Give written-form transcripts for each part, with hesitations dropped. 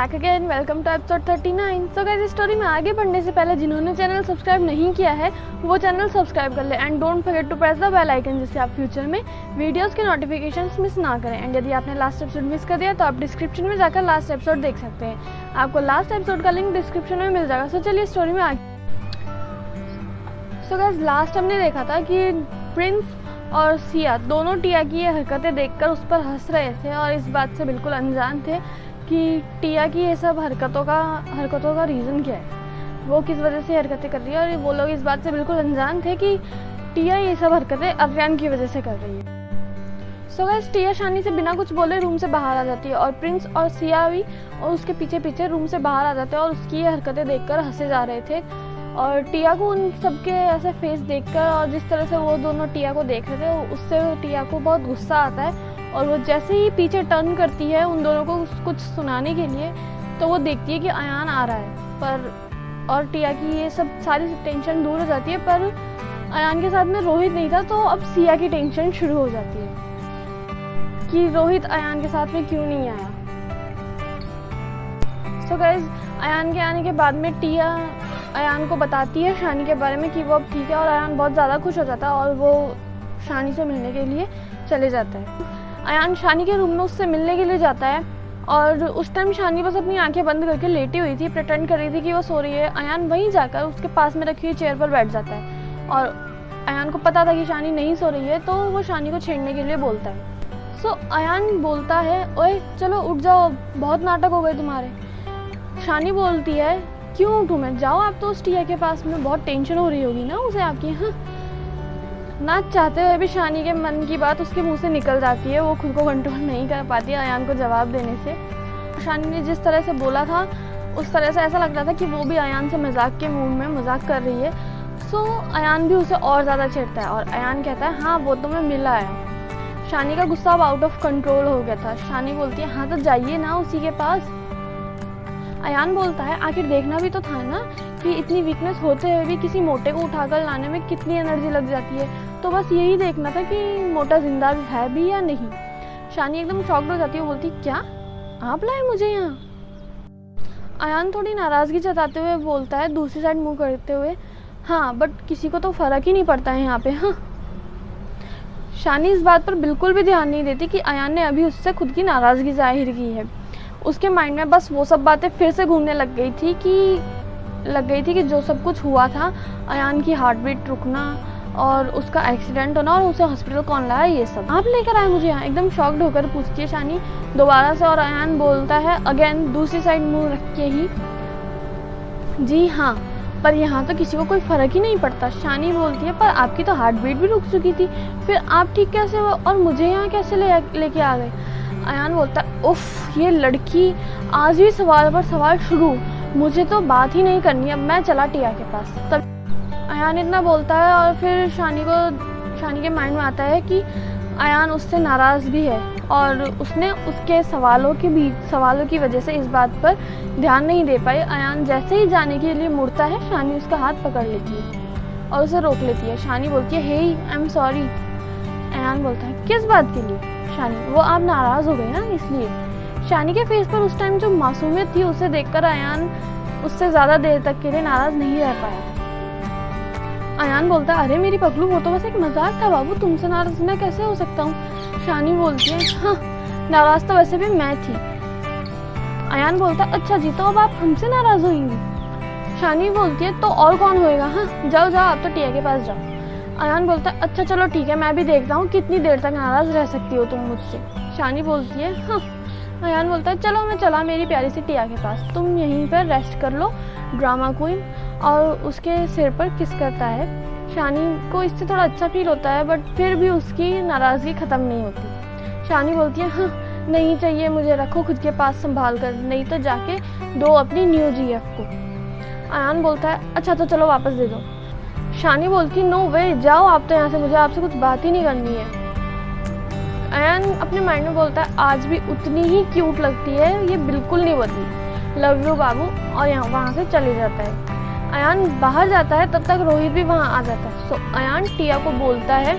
Back again, welcome to episode 39। So guys, इस story में आगे बढ़ने से पहले जिन्होंने चैनल सब्सक्राइब नहीं किया है वो चैनल सब्सक्राइब कर ले and don't forget to press the bell icon, जिससे आप फ्यूचर में वीडियोस के नोटिफिकेशंस मिस ना करें। एंड यदि आपने लास्ट एपिसोड मिस कर दिया तो आप डिस्क्रिप्शन में जाकर लास्ट एपिसोड देख सकते हैं। आपको लास्ट एपिसोड का लिंक डिस्क्रिप्शन में मिल जाएगा। सो चलिए स्टोरी में आगे। सो गाइस, लास्ट हमने देखा था कि प्रिंस और सिया दोनों टिया की ये हरकतें देखकर उस पर हंस रहे थे और इस बात से बिल्कुल अनजान थे कि टिया की ये सब हरकतों का रीज़न क्या है, वो किस वजह से हरकतें कर रही है। और वो लोग इस बात से बिल्कुल अनजान थे कि टिया ये सब हरकतें अरियान की वजह से कर रही है। सो गाइस, टिया शानी से बिना कुछ बोले रूम से बाहर आ जाती है और प्रिंस और सिया भी और उसके पीछे पीछे रूम से बाहर आ जाते हैं और उसकी ये हरकतें देखकर हंसे जा रहे थे। और टिया को उन सबके ऐसे फेस देखकर और जिस तरह से वो दोनों टिया को देख रहे थे उससे टिया को बहुत गुस्सा आता है और वो जैसे ही पीछे टर्न करती है उन दोनों को कुछ सुनाने के लिए, तो वो देखती है कि अयान आ रहा है और टिया की ये सब सारी टेंशन दूर हो जाती है। पर अयान के साथ में रोहित नहीं था, तो अब सिया की टेंशन शुरू हो जाती है कि रोहित अयान के साथ में क्यों नहीं आया। सो गाइस, अयान के आने के बाद में टिया अयान को बताती है शानी के बारे में कि वो अब ठीक है और अयान बहुत ज़्यादा खुश हो जाता है और वो शानी से मिलने के लिए चले जाता है। अयान शानी के रूम में उससे मिलने के लिए जाता है और उस टाइम शानी बस अपनी आंखें बंद करके लेटी हुई थी, प्रिटेंड कर रही थी कि वो सो रही है। अयान वहीं जाकर उसके पास में रखी हुई चेयर पर बैठ जाता है और अयान को पता था कि शानी नहीं सो रही है, तो वो शानी को छेड़ने के लिए बोलता है। सो अयान बोलता है, ओए चलो उठ जाओ, बहुत नाटक हो गए तुम्हारे। शानी बोलती है, क्यों उठूं मैं, जाओ आप तो उस टिया के पास में, बहुत टेंशन हो रही होगी ना उसे आपकी। हाँ, ना चाहते हुए भी शानी के मन की बात उसके मुंह से निकल जाती है, वो खुद को कंट्रोल नहीं कर पाती है अयान को जवाब देने से। शानी ने जिस तरह से बोला था उस तरह से ऐसा लग रहा था कि वो भी अयान से मजाक के मूड में मजाक कर रही है। सो अयान भी उसे और ज़्यादा छेड़ता है और अयान कहता है, हाँ वो तो मैं मिला आया। शानी का गुस्सा अब आउट ऑफ कंट्रोल हो गया था। शानी बोलती है, हाँ तो जाइए ना उसी के पास। अयान बोलता है, आखिर देखना भी तो था ना कि इतनी वीकनेस होते हुए भी किसी मोटे को उठाकर लाने में कितनी एनर्जी लग जाती है, तो बस यही देखना था कि मोटा जिंदा है भी या नहीं। शानी एकदम शॉक्ड हो जाती है, वो बोलती, क्या आप लाए मुझे यहाँ। अयान थोड़ी नाराज़गी जताते हुए बोलता है, दूसरी साइड मुंह करते हुए, हाँ बट किसी को तो फ़र्क ही नहीं पड़ता है यहाँ पे। हाँ, शानी इस बात पर बिल्कुल भी ध्यान नहीं देती कि अयान ने अभी उससे खुद की नाराज़गी जाहिर की है। उसके माइंड में बस वो सब बातें फिर से घूमने लग गई थी कि जो सब कुछ हुआ था, अयान की हार्ट बीट रुकना और उसका एक्सीडेंट होना और उसे हॉस्पिटल कौन लाया, ये सब आप लेकर आए मुझे यहाँ। एकदम शॉक्ड होकर पूछती है शानी दोबारा से और अयान बोलता है अगेन दूसरी साइड मुंह रख के ही, जी हाँ, पर यहाँ तो किसी को कोई फ़र्क ही नहीं पड़ता। शानी बोलती है, पर आपकी तो हार्ट बीट भी रुक चुकी थी, फिर आप ठीक कैसे हो और मुझे यहाँ कैसे लेके आ गए। अयान बोलता है, उफ ये लड़की आज भी सवाल पर सवाल शुरू, मुझे तो बात ही नहीं करनी, अब मैं चला टिया के पास। तब अयान इतना बोलता है और फिर शानी के माइंड में आता है कि अयान उससे नाराज़ भी है और उसने उसके सवालों की वजह से इस बात पर ध्यान नहीं दे पाई। अयान जैसे ही जाने के लिए मुड़ता है, शानी उसका हाथ पकड़ लेती है और उसे रोक लेती है। शानी बोलती है, हे आई एम सॉरी। अयान बोलता है, किस बात के लिए। शानी, वो आप नाराज़ हो गए ना इसलिए। शानी के फेस पर उस टाइम जो मासूमियत थी उसे देखकर अयान उससे ज़्यादा देर तक के लिए नाराज़ नहीं रह पाया। अयान बोलता है, अरे मेरी पगलू, वो तो बस एक मजाक था बाबू, तुमसे नाराज़ मैं कैसे हो सकता हूँ। शानी बोलती है, हाँ नाराज़ तो वैसे भी मैं थी। अयान बोलता है, अच्छा जी, तो अब आप हमसे नाराज़ होंगी। शानी बोलती है, तो और कौन होएगा, हाँ जाओ आप तो टिया के पास जाओ। अयान बोलता है, अच्छा चलो ठीक है, मैं भी देखता हूँ कितनी देर तक नाराज़ रह सकती हो तुम मुझसे। शानी बोलती है, हाँ। अयान बोलता है, चलो मैं चला मेरी प्यारी सी टिया के पास, तुम यहीं पर रेस्ट कर लो, ड्रामा क्वीन। और उसके सिर पर किस करता है। शानी को इससे थोड़ा अच्छा फील होता है बट फिर भी उसकी नाराज़गी ख़त्म नहीं होती। शानी बोलती है, हाँ नहीं चाहिए मुझे, रखो खुद के पास संभाल कर, नहीं तो जाके दो अपनी न्यू जीएफ को। अयान बोलता है, अच्छा तो चलो वापस दे दो। शानी बोलती, नो वे, जाओ आप तो यहाँ से, मुझे आपसे कुछ बात ही नहीं करनी है। अयान अपने माइंड में बोलता है, आज भी उतनी ही क्यूट लगती है, ये बिल्कुल नहीं बदली, लव यू बाबू, और वहाँ से चले जाता है। अयान बाहर जाता है, तब तक रोहित भी वहाँ आ जाता है। सो अयान टिया को बोलता है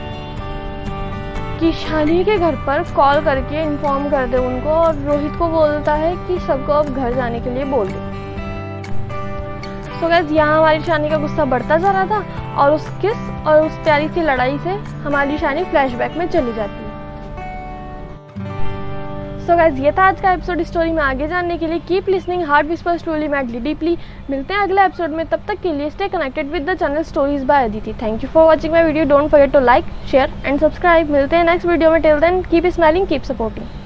कि शानी के घर पर कॉल करके इन्फॉर्म कर दे उनको, और रोहित को बोलता है कि सबको अब घर जाने के लिए बोल दो। सो गाइस, यहाँ हमारी शानी का गुस्सा बढ़ता जा रहा था, और उस किस और उस प्यारी सी लड़ाई से हमारी शानी फ्लैशबैक में चली जाती है। सो गाइस, ये था आज का एपिसोड। स्टोरी में आगे जानने के लिए keep listening heart whispers truly madly deeply. मिलते हैं अगले एपिसोड में, तब तक के लिए stay connected with the channel stories by Aditi. Thank you for watching my video. Don't forget to like, share and subscribe. मिलते हैं नेक्स्ट वीडियो में। Till then keep smiling, keep supporting.